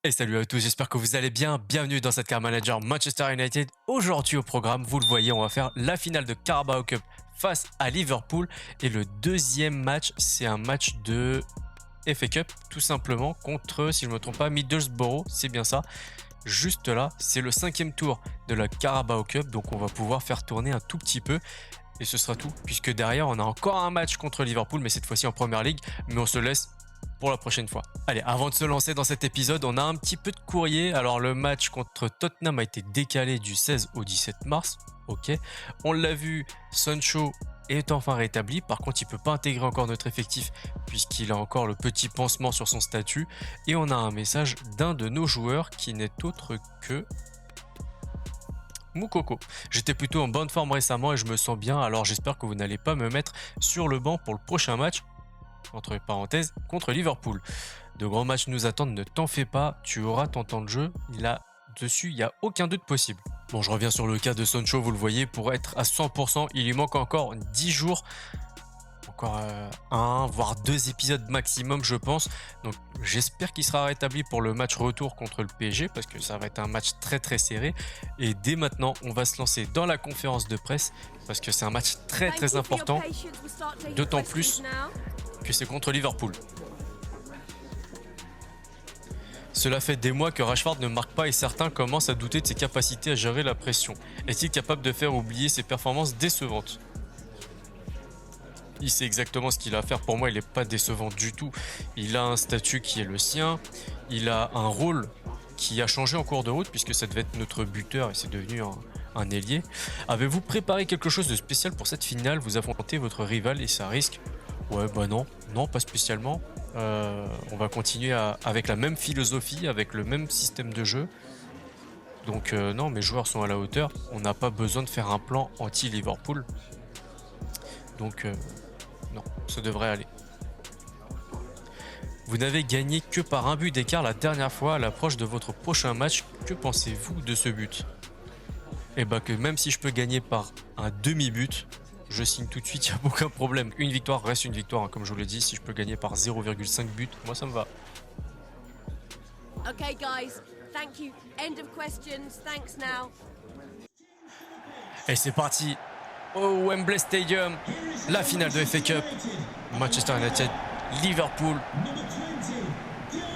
Et salut à tous, j'espère que vous allez bien. Bienvenue dans cette Car Manager Manchester United. Aujourd'hui au programme, vous le voyez, on va faire la finale de Carabao Cup face à Liverpool. Et le deuxième match, c'est un match de FA Cup, tout simplement, contre, si je ne me trompe pas, Middlesbrough, c'est bien ça. Juste là, c'est le 5e tour de la Carabao Cup, donc on va pouvoir faire tourner un tout petit peu. Et ce sera tout, puisque derrière, on a encore un match contre Liverpool, mais cette fois-ci en Premier League. Mais on se laisse pour la prochaine fois. Allez, avant de se lancer dans cet épisode, on a un petit peu de courrier. Alors le match contre Tottenham a été décalé du 16 au 17 mars. Ok. On l'a vu, Sancho est enfin rétabli. Par contre, il ne peut pas intégrer encore notre effectif puisqu'il a encore le petit pansement sur son statut. Et on a un message d'un de nos joueurs qui n'est autre que Moukoko. J'étais plutôt en bonne forme récemment et je me sens bien, alors j'espère que vous n'allez pas me mettre sur le banc pour le prochain match, entre parenthèses, contre Liverpool. De grands matchs nous attendent, ne t'en fais pas, tu auras ton temps de jeu, là-dessus, il n'y a aucun doute possible. Bon, je reviens sur le cas de Sancho, vous le voyez, pour être à 100%, il lui manque encore 10 jours. Encore un, voire 2 épisodes maximum, je pense. Donc j'espère qu'il sera rétabli pour le match retour contre le PSG, parce que ça va être un match très très serré. Et dès maintenant, on va se lancer dans la conférence de presse, parce que c'est un match très très important, d'autant plus que c'est contre Liverpool. Cela fait des mois que Rashford ne marque pas et certains commencent à douter de ses capacités à gérer la pression. Est-il capable de faire oublier ses performances décevantes ? Il sait exactement ce qu'il a à faire. Pour moi, il n'est pas décevant du tout. Il a un statut qui est le sien. Il a un rôle qui a changé en cours de route puisque ça devait être notre buteur et c'est devenu un ailier. Avez-vous préparé quelque chose de spécial pour cette finale ? Vous affrontez votre rival et ça risque ? Ouais, bah non, pas spécialement. On va continuer avec la même philosophie, avec le même système de jeu. Donc non, mes joueurs sont à la hauteur. On n'a pas besoin de faire un plan anti-Liverpool. Donc non, ça devrait aller. Vous n'avez gagné que par un but d'écart la dernière fois à l'approche de votre prochain match. Que pensez-vous de ce but ? Eh bah que même si je peux gagner par un demi-but, je signe tout de suite, il n'y a aucun problème. Une victoire reste une victoire, hein, comme je vous l'ai dit. Si je peux gagner par 0,5 buts, moi ça me va. Okay guys, thank you. End of questions. Thanks now. Et c'est parti au Wembley Stadium, la finale de FA Cup, Manchester United, Liverpool.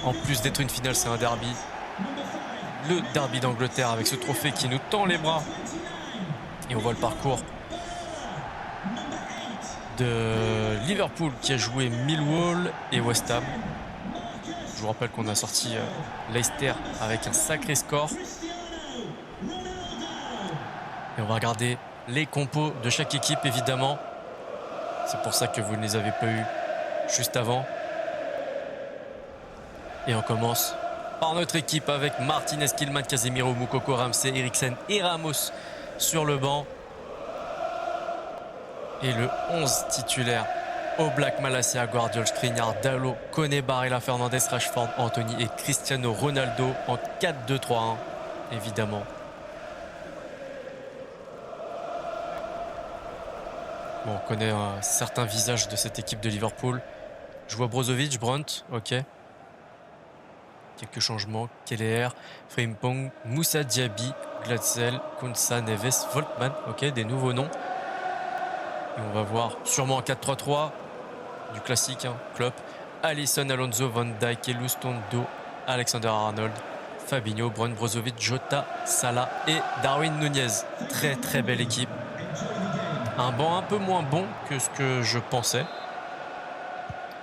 En plus d'être une finale, c'est un derby. Le derby d'Angleterre avec ce trophée qui nous tend les bras. Et on voit le parcours de Liverpool qui a joué Millwall et West Ham. Je vous rappelle qu'on a sorti Leicester avec un sacré score. Et on va regarder les compos de chaque équipe, évidemment. C'est pour ça que vous ne les avez pas eu juste avant. Et on commence par notre équipe avec Martinez, Kilman, Casemiro, Moukoko, Ramsey, Eriksen et Ramos sur le banc. Et le 11 titulaire: Oblak, Malacia, Guardiola, Skriniar, Dalot, Koné, Barella, Fernandes, Rashford, Anthony et Cristiano Ronaldo en 4-2-3-1, évidemment. Bon, on connaît certains visages de cette équipe de Liverpool. Je vois Brozovic, Brunt, ok. Quelques changements. Keller, Frimpong, Moussa Diaby, Glatzel, Konsa, Neves, Voltman, ok, des nouveaux noms. Et on va voir sûrement en 4-3-3, du classique, hein, Klopp. Alisson, Alonso, Van Dijk, Elustondo, Alexander Arnold, Fabinho, Brunt, Brozovic, Jota, Salah et Darwin Nunez. Très très belle équipe. Un banc un peu moins bon que ce que je pensais.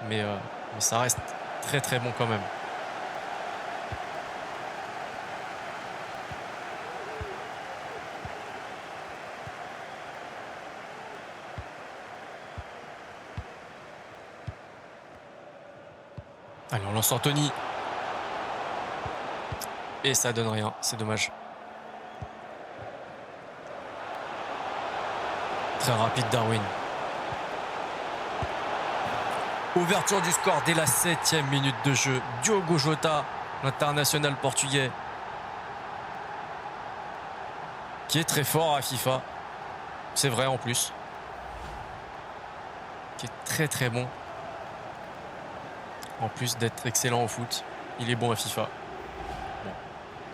Mais ça reste très très bon quand même. Allez, on lance Anthony. Et ça donne rien, c'est dommage. Très rapide Darwin. Ouverture du score dès la 7e minute de jeu. Diogo Jota, l'international portugais, qui est très fort à FIFA. C'est vrai en plus. Qui est très très bon. En plus d'être excellent au foot, il est bon à FIFA.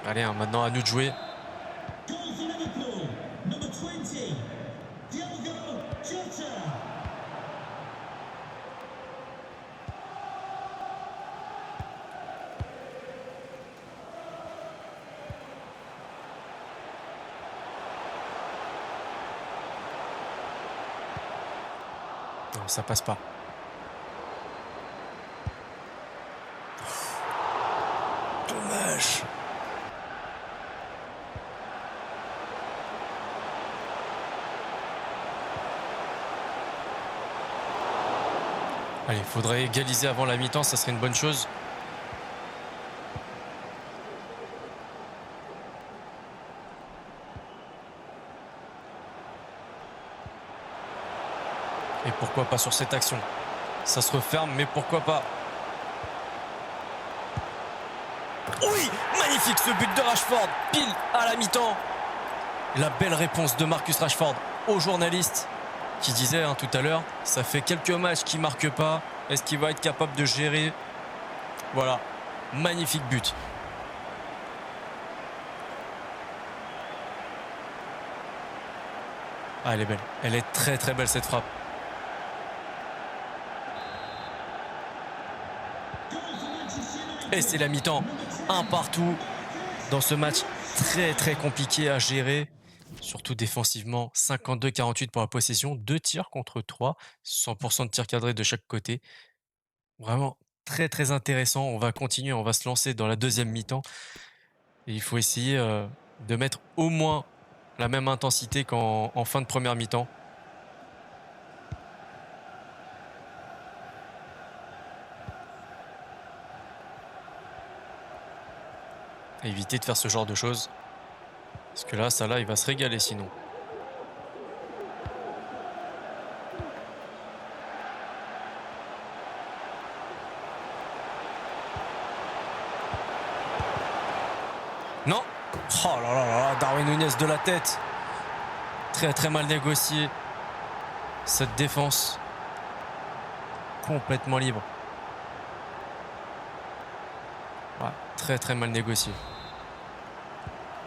Allez, hein, maintenant à nous de jouer. Non, ça passe pas. Dommage. Allez, il faudrait égaliser avant la mi-temps, ça serait une bonne chose. Et pourquoi pas sur cette action? Ça se referme, mais pourquoi pas? Oui, magnifique ce but de Rashford, pile à la mi-temps. La belle réponse de Marcus Rashford au journaliste qui disait tout à l'heure, ça fait quelques matchs qu'il ne marque pas. Est-ce qu'il va être capable de gérer? Voilà, magnifique but. Ah, elle est belle. Elle est très très belle cette frappe. Et c'est la mi-temps. Un partout dans ce match très très compliqué à gérer. Surtout défensivement. 52-48 pour la possession. 2 tirs contre 3. 100% de tirs cadrés de chaque côté. Vraiment très très intéressant. On va continuer. On va se lancer dans la deuxième mi-temps. Et il faut essayer de mettre au moins la même intensité qu'en fin de première mi-temps. Éviter de faire ce genre de choses. Parce que là, Salah, il va se régaler sinon. Non. Oh là là là, Darwin Núñez de la tête. Très très mal négocié. Cette défense. Complètement libre. Ouais, très très mal négocié.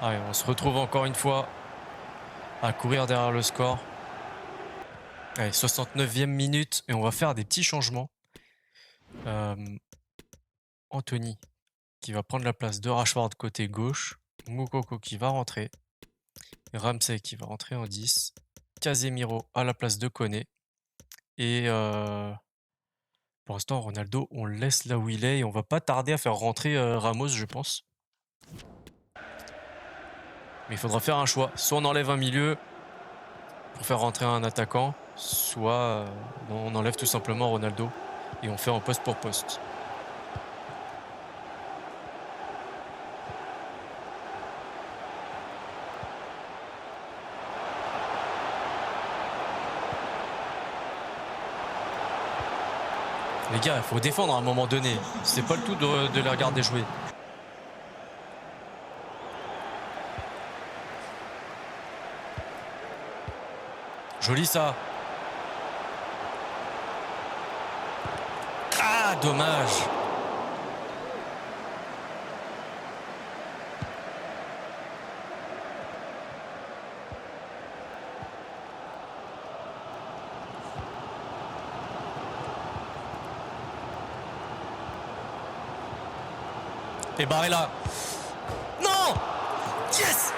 Allez, on se retrouve encore une fois à courir derrière le score. Allez, 69e minute et on va faire des petits changements. Anthony qui va prendre la place de Rashford côté gauche. Moukoko qui va rentrer. Ramsey qui va rentrer en 10. Casemiro à la place de Koné. Et pour l'instant, Ronaldo, on le laisse là où il est et on va pas tarder à faire rentrer Ramos, je pense. Mais il faudra faire un choix. Soit on enlève un milieu pour faire rentrer un attaquant, soit on enlève tout simplement Ronaldo et on fait en poste pour poste. Les gars, il faut défendre à un moment donné. C'est pas le tout de les regarder jouer. Joli ça. Ah, dommage. Et Barella. Non! Yes!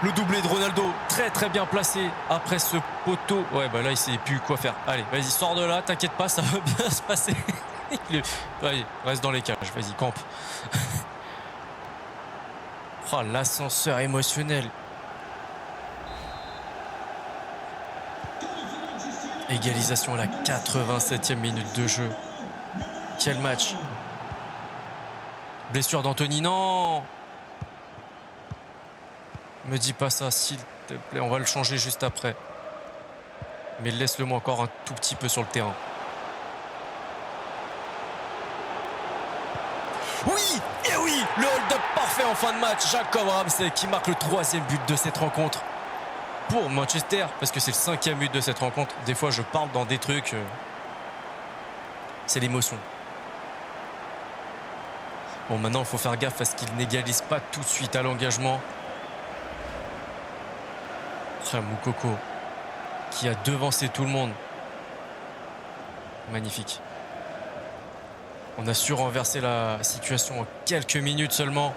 Le doublé de Ronaldo, très très bien placé après ce poteau. Ouais, bah là, il sait plus quoi faire. Allez, vas-y, sors de là, t'inquiète pas, ça va bien se passer. Allez, reste dans les cages, vas-y, campe. Oh, l'ascenseur émotionnel. Égalisation à la 87e minute de jeu. Quel match! Blessure d'Anthony, non! Me dis pas ça, s'il te plaît. On va le changer juste après. Mais laisse-le moi encore un tout petit peu sur le terrain. Oui! Et oui! Le hold-up parfait en fin de match. Jacob Ramsey qui marque le 3e but de cette rencontre. Pour Manchester, parce que c'est le 5e but de cette rencontre. Des fois, je parle dans des trucs. C'est l'émotion. Bon, maintenant, il faut faire gaffe à ce qu'il n'égalise pas tout de suite à l'engagement. Moukoko qui a devancé tout le monde. Magnifique. On a su renverser la situation en quelques minutes seulement.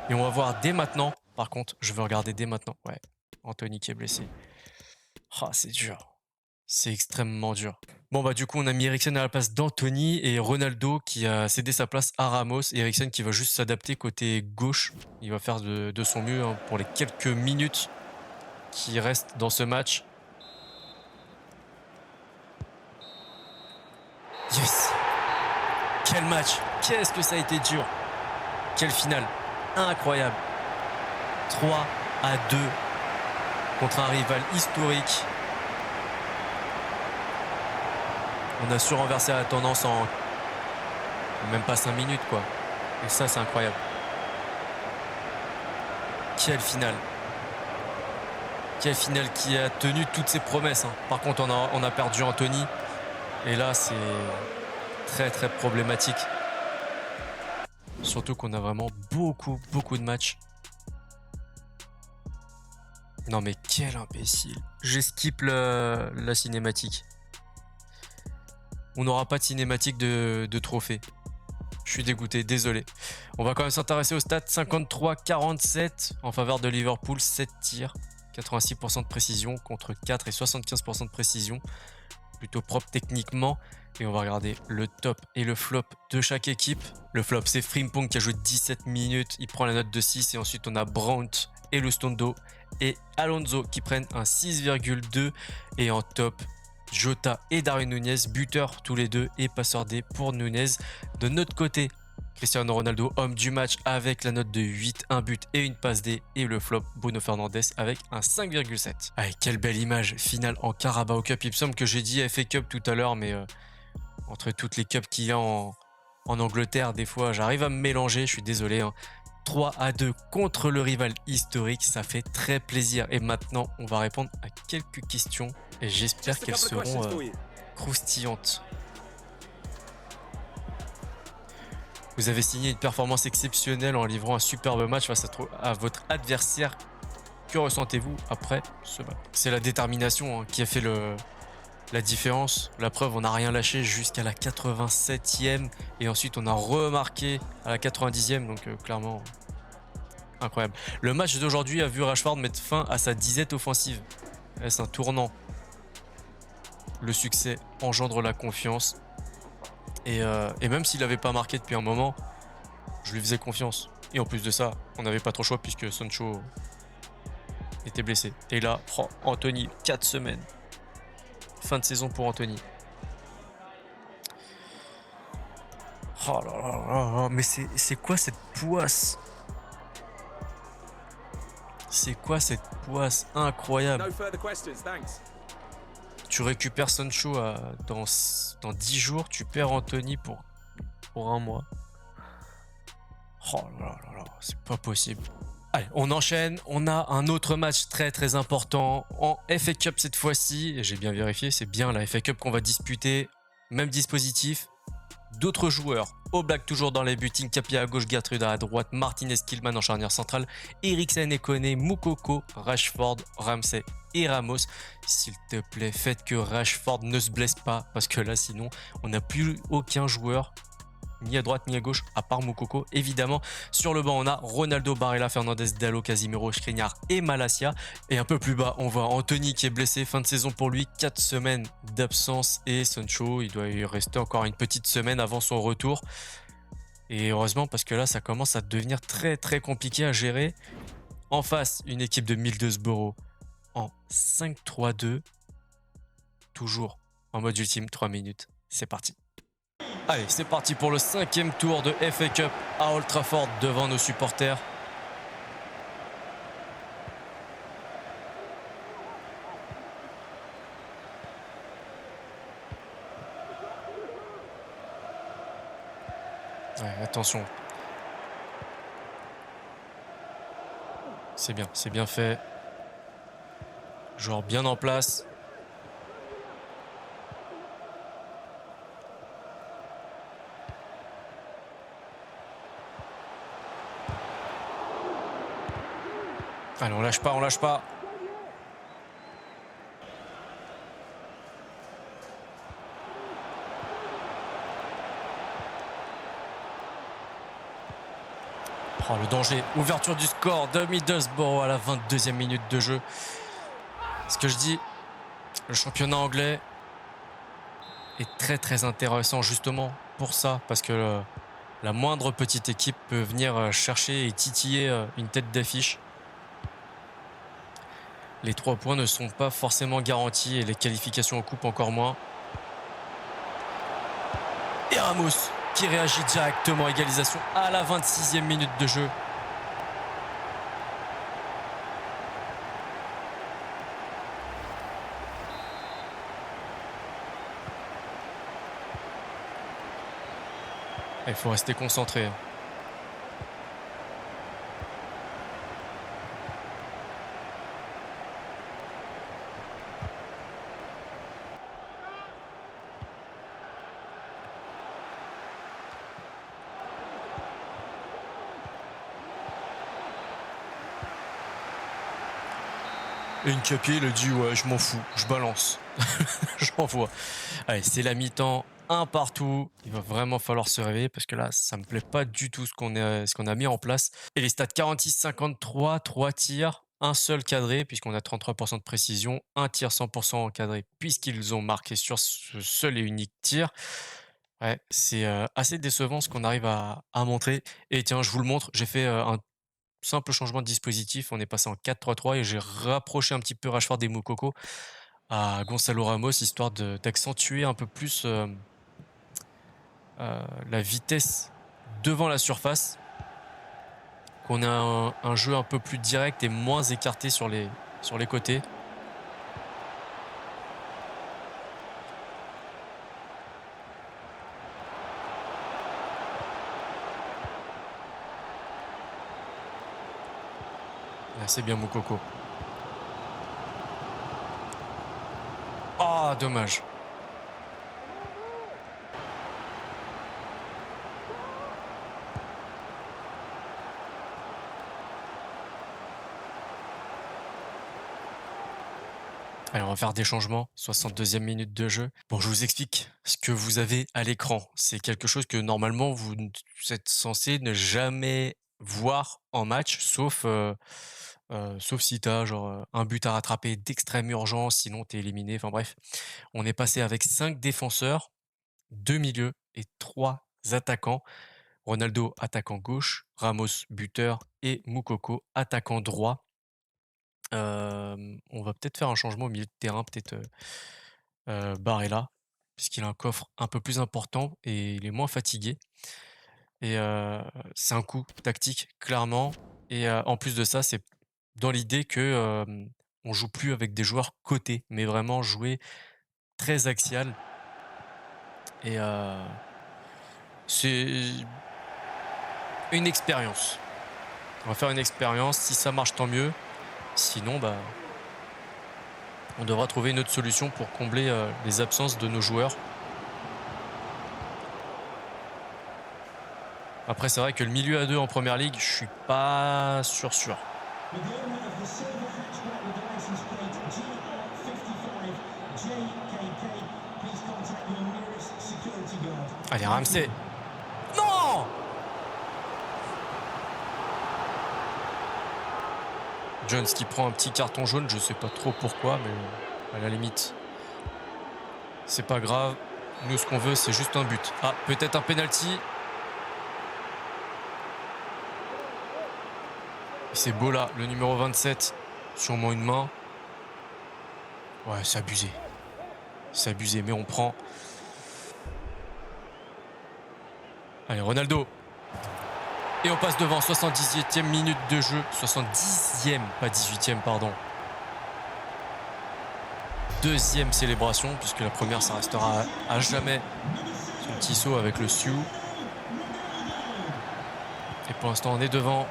Et on va voir dès maintenant. Par contre, je veux regarder dès maintenant. Ouais, Anthony qui est blessé. Ah, c'est dur. C'est extrêmement dur. Bon, bah du coup, on a mis Eriksen à la place d'Anthony et Ronaldo qui a cédé sa place à Ramos. Et Eriksen qui va juste s'adapter côté gauche. Il va faire de son mieux hein, pour les quelques minutes qui restent dans ce match. Yes! Quel match! Qu'est-ce que ça a été dur! Quelle finale! Incroyable! 3-2 contre un rival historique. On a su renverser la tendance en même pas 5 minutes, quoi. Et ça, c'est incroyable. Quelle finale! Quelle finale qui a tenu toutes ses promesses. Hein. Par contre, on a perdu Anthony. Et là, c'est très, très problématique. Surtout qu'on a vraiment beaucoup de matchs. Non, mais quel imbécile. J'ai skip la cinématique. On n'aura pas de cinématique de trophée. Je suis dégoûté, désolé. On va quand même s'intéresser au stats. 53-47 en faveur de Liverpool. 7 tirs. 86% de précision contre 4 et 75% de précision. Plutôt propre techniquement. Et on va regarder le top et le flop de chaque équipe. Le flop, c'est Frimpong qui a joué 17 minutes. Il prend la note de 6. Et ensuite, on a Brandt et Lustondo et Alonso qui prennent un 6,2. Et en top, Jota et Darwin Nunez, buteurs tous les deux et passeur D pour Nunez. De notre côté, Cristiano Ronaldo, homme du match avec la note de 8, un but et une passe D. Et le flop, Bruno Fernandes avec un 5,7. Allez, quelle belle image finale en Carabao Cup. Il me semble que j'ai dit FA Cup tout à l'heure, mais entre toutes les cups qu'il y a en Angleterre, des fois j'arrive à me mélanger, je suis désolé. 3-2 contre le rival historique, ça fait très plaisir. Et maintenant, on va répondre à quelques questions et j'espère qu'elles seront croustillantes. Vous avez signé une performance exceptionnelle en livrant un superbe match face à votre adversaire. Que ressentez-vous après ce match? C'est la détermination qui a fait la différence. La preuve, on n'a rien lâché jusqu'à la 87e et ensuite on a remarqué à la 90e, donc clairement incroyable. Le match d'aujourd'hui a vu Rashford mettre fin à sa disette offensive. Est-ce un tournant? Le succès engendre la confiance. Et même s'il n'avait pas marqué depuis un moment, je lui faisais confiance. Et en plus de ça, on n'avait pas trop le choix puisque Sancho était blessé. Et là, Anthony, 4 semaines. Fin de saison pour Anthony. Oh là là là là, mais c'est quoi cette poisse? C'est quoi cette poisse incroyable? Tu récupères Sancho dans 10 jours, tu perds Anthony pour un mois. Oh là là là, c'est pas possible. Allez, on enchaîne. On a un autre match très très important en FA Cup cette fois-ci. Et j'ai bien vérifié, c'est bien la FA Cup qu'on va disputer. Même dispositif. D'autres joueurs. Oblak toujours dans les buts, Nkapia à gauche, Gertrude à droite, Martinez, Killman en charnière centrale, Eriksen et Koné, Moukoko, Rashford, Ramsey et Ramos. S'il te plaît, faites que Rashford ne se blesse pas parce que là sinon on n'a plus aucun joueur ni à droite ni à gauche à part Moukoko. Évidemment, sur le banc on a Ronaldo, Barella, Fernandes, Dalot, Casimiro, Skriniar et Malacia. Et un peu plus bas on voit Anthony qui est blessé, fin de saison pour lui, 4 semaines d'absence, et Sancho il doit y rester encore une petite semaine avant son retour. Et heureusement parce que là ça commence à devenir très très compliqué à gérer. En face une équipe de Middlesbrough en 5-3-2, toujours en mode ultime, 3 minutes, c'est parti. Allez, c'est parti pour le 5e tour de FA Cup à Old Trafford devant nos supporters. Ouais, attention. C'est bien fait. Joueur bien en place. Allez, on lâche pas, on lâche pas. Oh, le danger. Ouverture du score de Middlesbrough à la 22e minute de jeu. Ce que je dis, le championnat anglais est très très intéressant justement pour ça, parce que la moindre petite équipe peut venir chercher et titiller une tête d'affiche. Les 3 points ne sont pas forcément garantis et les qualifications en coupe encore moins. Et Ramos qui réagit directement, égalisation à la 26e minute de jeu. Il faut rester concentré. Et Nkapé, il a dit ouais, je m'en fous, je balance. J'envoie. Allez, c'est la mi-temps, un partout. Il va vraiment falloir se réveiller parce que là, ça me plaît pas du tout ce qu'on a mis en place. Et les stats 46-53, 3 tirs, un seul cadré puisqu'on a 33% de précision, un tir 100% encadré puisqu'ils ont marqué sur ce seul et unique tir. Ouais, c'est assez décevant ce qu'on arrive à montrer. Et tiens, je vous le montre, j'ai fait un simple changement de dispositif. On est passé en 4-3-3 et j'ai rapproché un petit peu Rashford et Moukoko à Gonzalo Ramos, histoire d'accentuer un peu plus la vitesse devant la surface, qu'on a un jeu un peu plus direct et moins écarté sur les côtés. Là, c'est bien Moukoko. Ah, dommage. Allez, on va faire des changements. 62e minute de jeu. Bon, je vous explique ce que vous avez à l'écran. C'est quelque chose que normalement vous êtes censé ne jamais voir en match, sauf si t'as genre un but à rattraper d'extrême urgence, sinon t'es éliminé. Enfin bref, on est passé avec 5 défenseurs, 2 milieux et 3 attaquants. Ronaldo, attaquant gauche, Ramos, buteur et Moukoko, attaquant droit. On va peut-être faire un changement au milieu de terrain, peut-être Barella, puisqu'il a un coffre un peu plus important et il est moins fatigué. Et c'est un coup tactique, clairement. Et en plus de ça, c'est dans l'idée que on joue plus avec des joueurs cotés, mais vraiment jouer très axial. Et c'est une expérience. On va faire une expérience. Si ça marche, tant mieux. Sinon, bah, on devra trouver une autre solution pour combler les absences de nos joueurs. Après, c'est vrai que le milieu à 2 en première ligue, je suis pas sûr. Allez, Ramsey. Non! Jones qui prend un petit carton jaune, je sais pas trop pourquoi, mais à la limite, c'est pas grave. Nous, ce qu'on veut, c'est juste un but. Ah, peut-être un penalty. C'est beau là, le numéro 27, sûrement une main. Ouais, c'est abusé. C'est abusé, mais on prend. Allez, Ronaldo. Et on passe devant, 78e minute de jeu. 70e, pas 18e, pardon. Deuxième célébration, puisque la première, ça restera à jamais son petit saut avec le Sioux. Et pour l'instant, on est devant.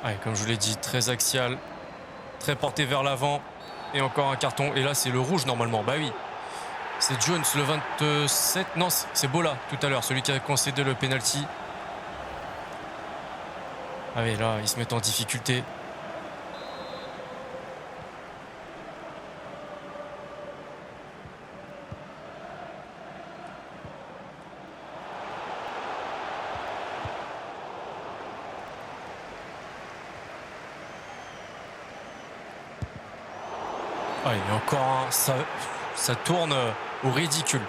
Ouais, comme je vous l'ai dit, très axial. très porté vers l'avant. Et encore un carton. Et là, c'est le rouge normalement. Bah oui. C'est Jones, le 27. Non, c'est Bola tout à l'heure, celui qui a concédé le penalty. Ah oui, là, ils se mettent en difficulté. Ah, il y a encore un. Ça tourne au ridicule.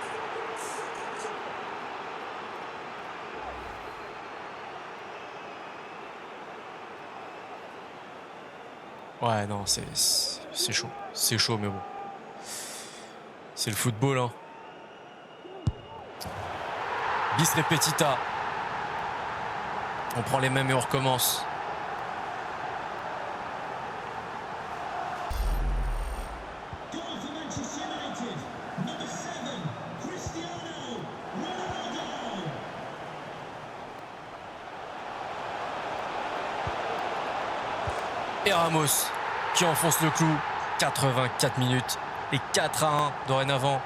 Ouais, non, c'est chaud. C'est chaud, mais bon. C'est le football, hein. Bis repetita. On prend les mêmes et on recommence. Et Ramos qui enfonce le clou. 84 minutes et 4-1 dorénavant.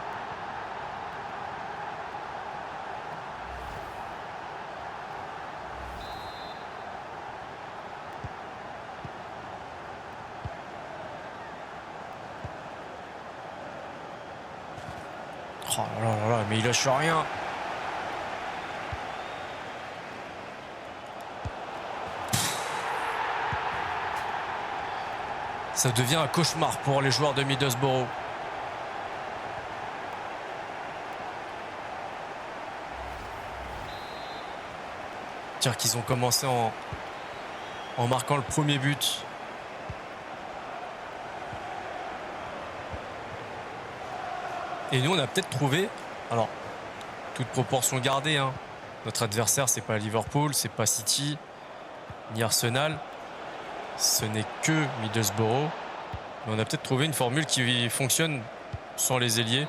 Oh là là là, mais il lâche rien. Ça devient un cauchemar pour les joueurs de Middlesbrough. Dire qu'ils ont commencé en marquant le premier but. Et nous, on a peut-être trouvé, alors, toute proportion gardée, hein. Notre adversaire, c'est pas Liverpool, c'est pas City, ni Arsenal. Ce n'est que Middlesbrough. Mais on a peut-être trouvé une formule qui fonctionne sans les ailiers.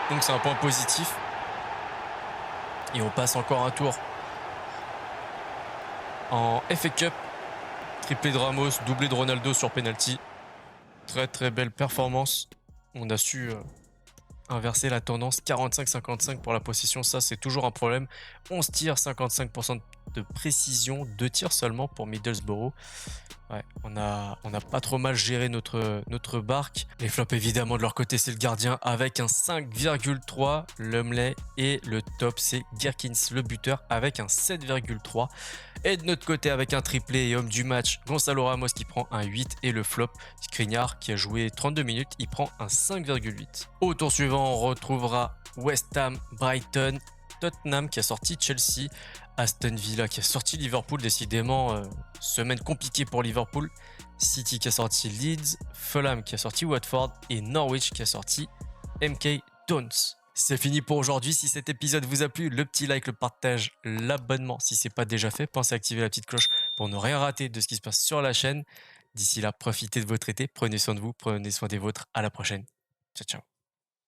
Donc c'est un point positif. Et on passe encore un tour en FA Cup. Triplé de Ramos, doublé de Ronaldo sur penalty. Très très belle performance. On a su inverser la tendance. 45-55 pour la possession, ça c'est toujours un problème. 11 tirs, 55% de précision, 2 tirs seulement pour Middlesbrough. Ouais, on n'a pas trop mal géré notre barque. Les flops évidemment de leur côté, c'est le gardien avec un 5,3, Lumley, et le top c'est Gherkins le buteur avec un 7,3. Et de notre côté avec un triplé et homme du match, Gonzalo Ramos qui prend un 8 et le flop Skriniar qui a joué 32 minutes, il prend un 5,8. Au tour suivant, on retrouvera West Ham, Brighton, Tottenham qui a sorti Chelsea, Aston Villa qui a sorti Liverpool, décidément semaine compliquée pour Liverpool, City qui a sorti Leeds, Fulham qui a sorti Watford et Norwich qui a sorti MK Dons. C'est fini pour aujourd'hui. Si cet épisode vous a plu, le petit like, le partage, l'abonnement si ce n'est pas déjà fait. Pensez à activer la petite cloche pour ne rien rater de ce qui se passe sur la chaîne. D'ici là, profitez de votre été, prenez soin de vous, prenez soin des vôtres. À la prochaine. Ciao, ciao.